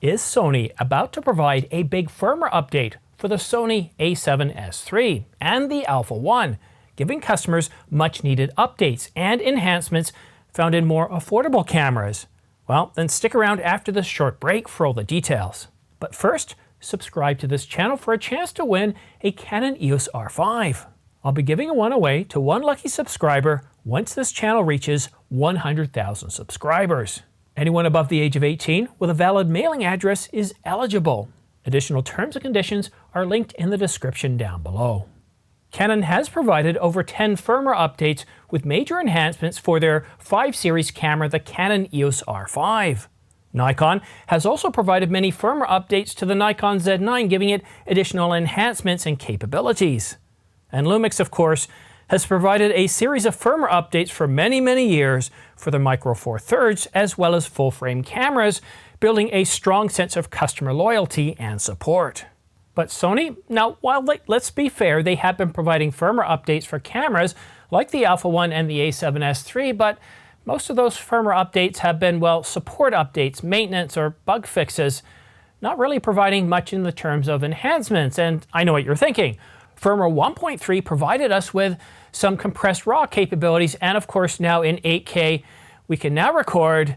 Is Sony about to provide a big firmware update for the Sony a7S III and the Alpha 1, giving customers much needed updates and enhancements found in more affordable cameras? Well, then stick around after this short break for all the details. But first, subscribe to this channel for a chance to win a Canon EOS R5. I'll be giving one away to one lucky subscriber once this channel reaches 100,000 subscribers. Anyone above the age of 18 with a valid mailing address is eligible. Additional terms and conditions are linked in the description down below. Canon has provided over 10 firmware updates with major enhancements for their 5 series camera, the Canon EOS R5. Nikon has also provided many firmware updates to the Nikon Z9, giving it additional enhancements and capabilities. And Lumix, of course, has provided a series of firmware updates for many years for the Micro Four Thirds as well as full-frame cameras, building a strong sense of customer loyalty and support. But Sony, now while let's be fair, they have been providing firmware updates for cameras like the Alpha 1 and the a7S III, but most of those firmware updates have been, well, support updates, maintenance, or bug fixes, not really providing much in the terms of enhancements. And I know what you're thinking. Firmware 1.3 provided us with some compressed RAW capabilities, and of course now in 8K we can now record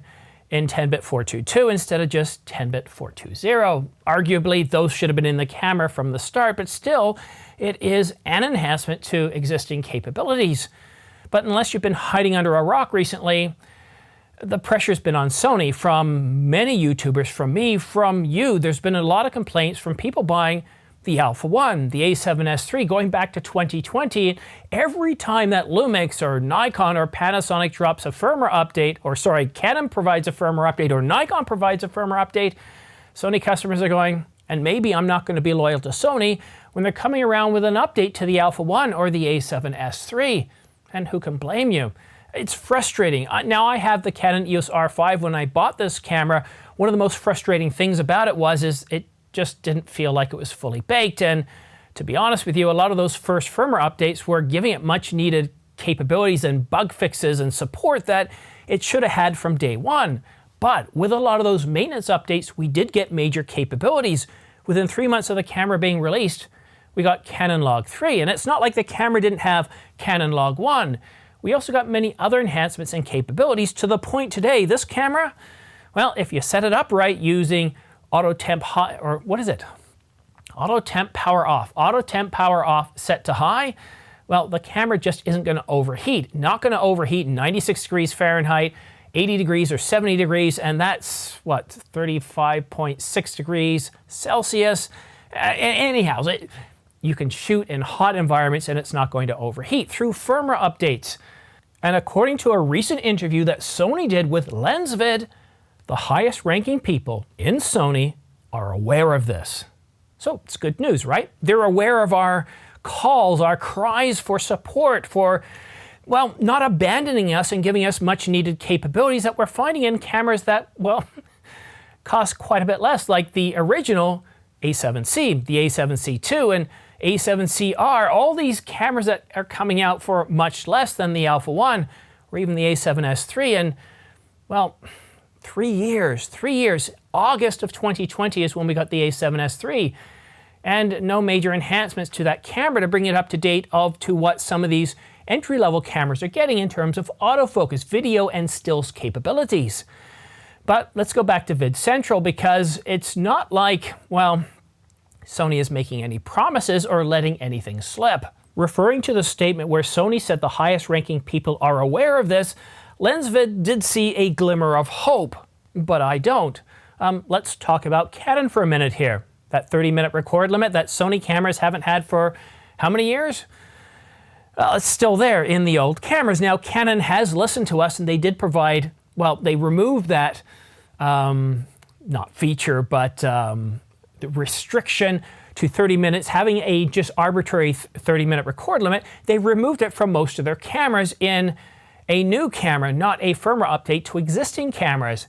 in 10-bit 422 instead of just 10-bit 420. Arguably those should have been in the camera from the start, but still it is an enhancement to existing capabilities. But unless you've been hiding under a rock recently, the pressure's been on Sony from many YouTubers, from me, from you. There's been a lot of complaints from people buying the Alpha 1, the a7S III, going back to 2020. Every time that Lumix or Nikon or Panasonic drops a firmware update, or sorry, Canon provides a firmware update or Nikon provides a firmware update, Sony customers are going, and maybe I'm not going to be loyal to Sony when they're coming around with an update to the Alpha 1 or the a7S III. And who can blame you? It's frustrating. Now I have the Canon EOS R5. When I bought this camera, one of the most frustrating things about it is it just didn't feel like it was fully baked. And to be honest with you, a lot of those first firmware updates were giving it much needed capabilities and bug fixes and support that it should have had from day one. But with a lot of those maintenance updates, we did get major capabilities. Within 3 months of the camera being released, we got Canon Log 3, and it's not like the camera didn't have Canon Log 1. We also got many other enhancements and capabilities to the point today, this camera, well, if you set it up right using auto temp high, or what is it? Auto temp power off set to high, well, the camera just isn't going to overheat. Not going to overheat 96 degrees Fahrenheit, 80 degrees or 70 degrees, and that's what, 35.6 degrees Celsius. Anyhow, you can shoot in hot environments and it's not going to overheat through firmware updates. And according to a recent interview that Sony did with LensVid, the highest ranking people in Sony are aware of this. So it's good news, right? They're aware of our calls, our cries for support, for, well, not abandoning us and giving us much needed capabilities that we're finding in cameras that, well, cost quite a bit less, like the original A7C, the A7C II, and A7CR, all these cameras that are coming out for much less than the Alpha 1 or even the a7S III. And, well, 3 years. August of 2020 is when we got the a7S III. And no major enhancements to that camera to bring it up to date to what some of these entry-level cameras are getting in terms of autofocus, video, and stills capabilities. But let's go back to VidCentral, because it's not like, well, Sony is making any promises or letting anything slip. Referring to the statement where Sony said the highest ranking people are aware of this, LensVid did see a glimmer of hope, but I don't. Let's talk about Canon for a minute here. That 30-minute record limit that Sony cameras haven't had for how many years? It's still there in the old cameras. Now, Canon has listened to us, and they did provide, well, they removed that, not feature, but the restriction to 30 minutes, having a just arbitrary 30-minute record limit. They removed it from most of their cameras in a new camera, not a firmware update to existing cameras.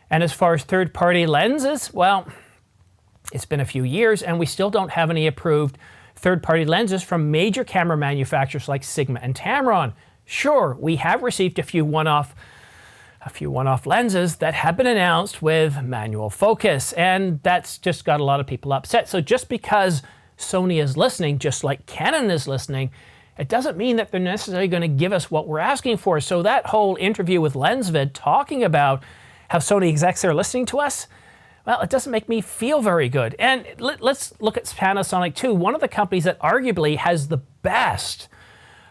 And as far as third-party lenses, well, it's been a few years and we still don't have any approved third-party lenses from major camera manufacturers like Sigma and Tamron. Sure, we have received a few one-off a few one-off lenses that have been announced with manual focus, and that's just got a lot of people upset. So just because Sony is listening, just like Canon is listening, it doesn't mean that they're necessarily going to give us what we're asking for. So that whole interview with LensVid talking about how Sony execs are listening to us, well, it doesn't make me feel very good. And let's look at Panasonic too, one of the companies that arguably has the best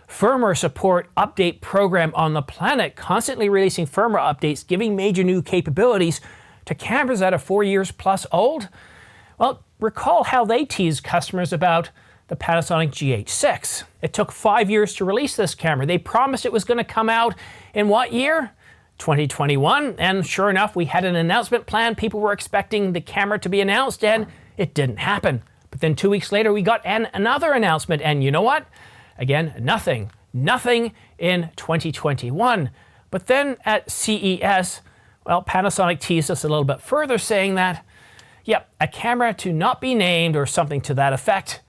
firmware support update program on the planet, constantly releasing firmware updates, giving major new capabilities to cameras that are 4 years plus old. Well, recall how they teased customers about the Panasonic GH6. It took 5 years to release this camera. They promised it was going to come out in what year? 2021, and sure enough, we had an announcement plan. People were expecting the camera to be announced, and it didn't happen. But then 2 weeks later, we got another announcement, and you know what? Again, nothing in 2021. But then at CES, well, Panasonic teased us a little bit further, saying that, yep, a camera to not be named or something to that effect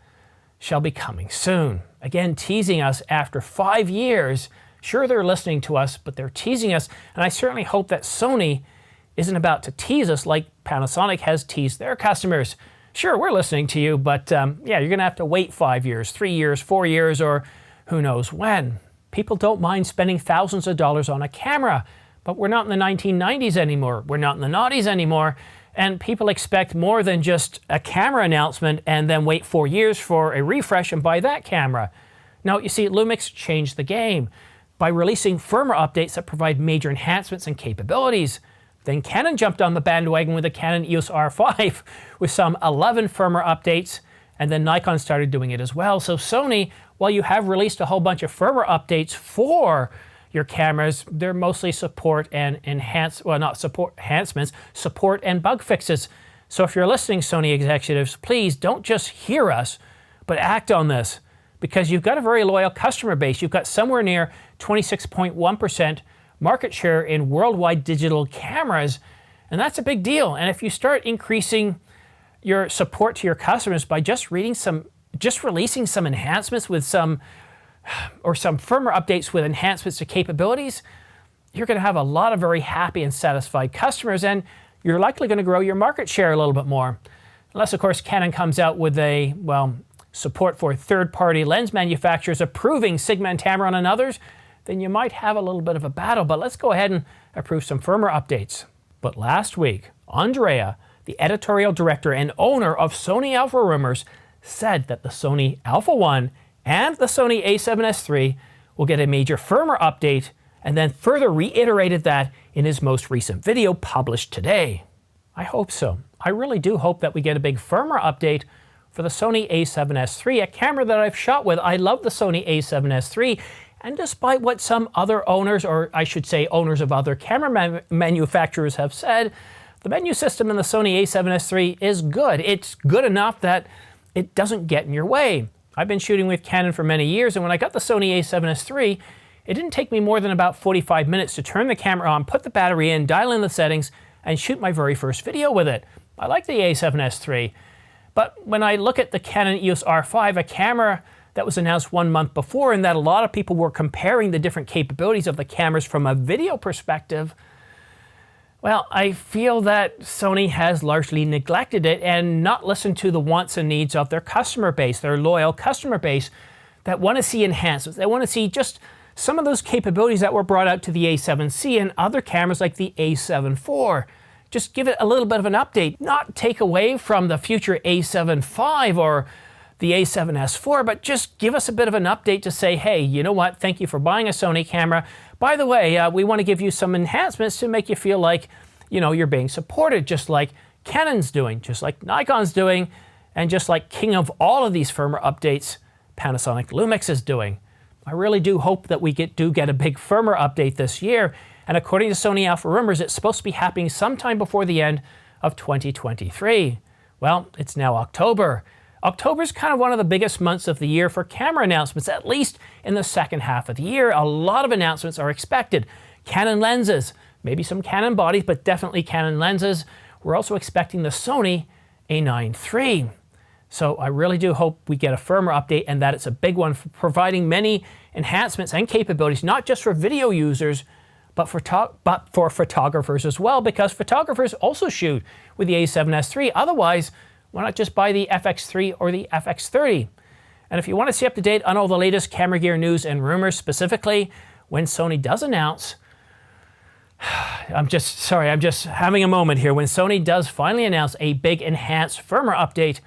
shall be coming soon. Again, teasing us after 5 years. Sure, they're listening to us, but they're teasing us, and I certainly hope that Sony isn't about to tease us like Panasonic has teased their customers. Sure, we're listening to you, but yeah, you're going to have to wait 5 years, 3 years, 4 years, or who knows when. People don't mind spending thousands of dollars on a camera, but we're not in the 1990s anymore. We're not in the noughties anymore, and people expect more than just a camera announcement and then wait 4 years for a refresh and buy that camera. Now, you see, Lumix changed the game by releasing firmware updates that provide major enhancements and capabilities. Then Canon jumped on the bandwagon with the Canon EOS R5 with some 11 firmware updates, and then Nikon started doing it as well. So Sony, while you have released a whole bunch of firmware updates for your cameras, they're mostly support and enhancements, support and bug fixes. So if you're listening, Sony executives, please don't just hear us, but act on this, because you've got a very loyal customer base. You've got somewhere near 26.1% market share in worldwide digital cameras, and that's a big deal. And if you start increasing your support to your customers by just releasing some enhancements with some firmware updates with enhancements to capabilities, you're going to have a lot of very happy and satisfied customers, and you're likely going to grow your market share a little bit more. Unless, of course, Canon comes out with a, well, support for third-party lens manufacturers approving Sigma and Tamron and others, then you might have a little bit of a battle. But let's go ahead and approve some firmware updates. But last week, Andrea, the editorial director and owner of Sony Alpha Rumors, said that the Sony Alpha 1 and the Sony a7S III will get a major firmware update, and then further reiterated that in his most recent video published today. I hope so. I really do hope that we get a big firmware update for the Sony a7S III, a camera that I've shot with. I love the Sony a7S III, and despite what some other owners, or I should say owners of other camera manufacturers have said, the menu system in the Sony a7S III is good. It's good enough that it doesn't get in your way. I've been shooting with Canon for many years, and when I got the Sony a7S III, it didn't take me more than about 45 minutes to turn the camera on, put the battery in, dial in the settings, and shoot my very first video with it. I like the a7S III. But when I look at the Canon EOS R5, a camera that was announced 1 month before, and that a lot of people were comparing the different capabilities of the cameras from a video perspective, well, I feel that Sony has largely neglected it and not listened to the wants and needs of their customer base, their loyal customer base that want to see enhancements. They want to see just some of those capabilities that were brought out to the A7C and other cameras like the A7 IV. Just give it a little bit of an update, not take away from the future A7 V or the A7S IV, but just give us a bit of an update to say, hey, you know what, thank you for buying a Sony camera. By the way, we want to give you some enhancements to make you feel like, you know, you're being supported, just like Canon's doing, just like Nikon's doing, and just like king of all of these firmware updates, Panasonic Lumix is doing. I really do hope that we do get a big firmware update this year, and according to Sony Alpha Rumors, it's supposed to be happening sometime before the end of 2023. Well, it's now October. October is kind of one of the biggest months of the year for camera announcements, at least in the second half of the year. A lot of announcements are expected. Canon lenses, maybe some Canon bodies, but definitely Canon lenses. We're also expecting the Sony a9 III. So I really do hope we get a firmware update and that it's a big one for providing many enhancements and capabilities, not just for video users, but for photographers as well, because photographers also shoot with the A7S III. Otherwise, why not just buy the FX3 or the FX30? And if you want to stay up to date on all the latest camera gear news and rumors, specifically when Sony does announce, I'm just having a moment here. When Sony does finally announce a big enhanced firmware update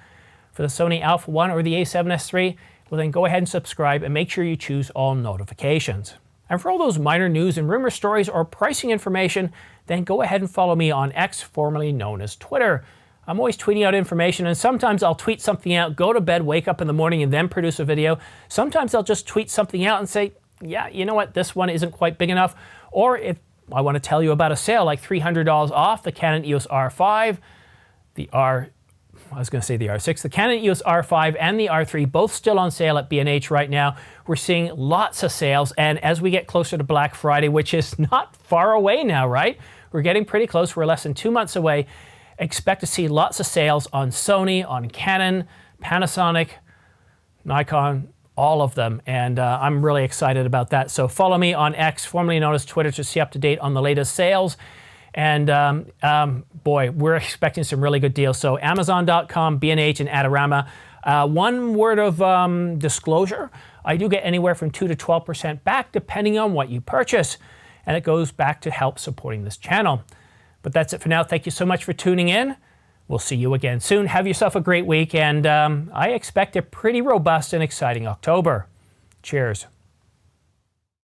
for the Sony Alpha 1 or the A7S III, well then go ahead and subscribe and make sure you choose all notifications. And for all those minor news and rumor stories or pricing information, then go ahead and follow me on X, formerly known as Twitter. I'm always tweeting out information, and sometimes I'll tweet something out, go to bed, wake up in the morning, and then produce a video. Sometimes I'll just tweet something out and say, yeah, you know what, this one isn't quite big enough. Or if I want to tell you about a sale, like $300 off the Canon EOS R5, the R6, the Canon EOS R5 and the R3, both still on sale at B&H right now. We're seeing lots of sales, and as we get closer to Black Friday, which is not far away now, right? We're getting pretty close. We're less than 2 months away. Expect to see lots of sales on Sony, on Canon, Panasonic, Nikon, all of them, and I'm really excited about that. So follow me on X, formerly known as Twitter, to see up to date on the latest sales. And boy, we're expecting some really good deals. So Amazon.com, B&H, and Adorama. One word of disclosure, I do get anywhere from 2 to 12% back depending on what you purchase, and it goes back to help supporting this channel. But that's it for now. Thank you so much for tuning in. We'll see you again soon. Have yourself a great week, and I expect a pretty robust and exciting October. Cheers.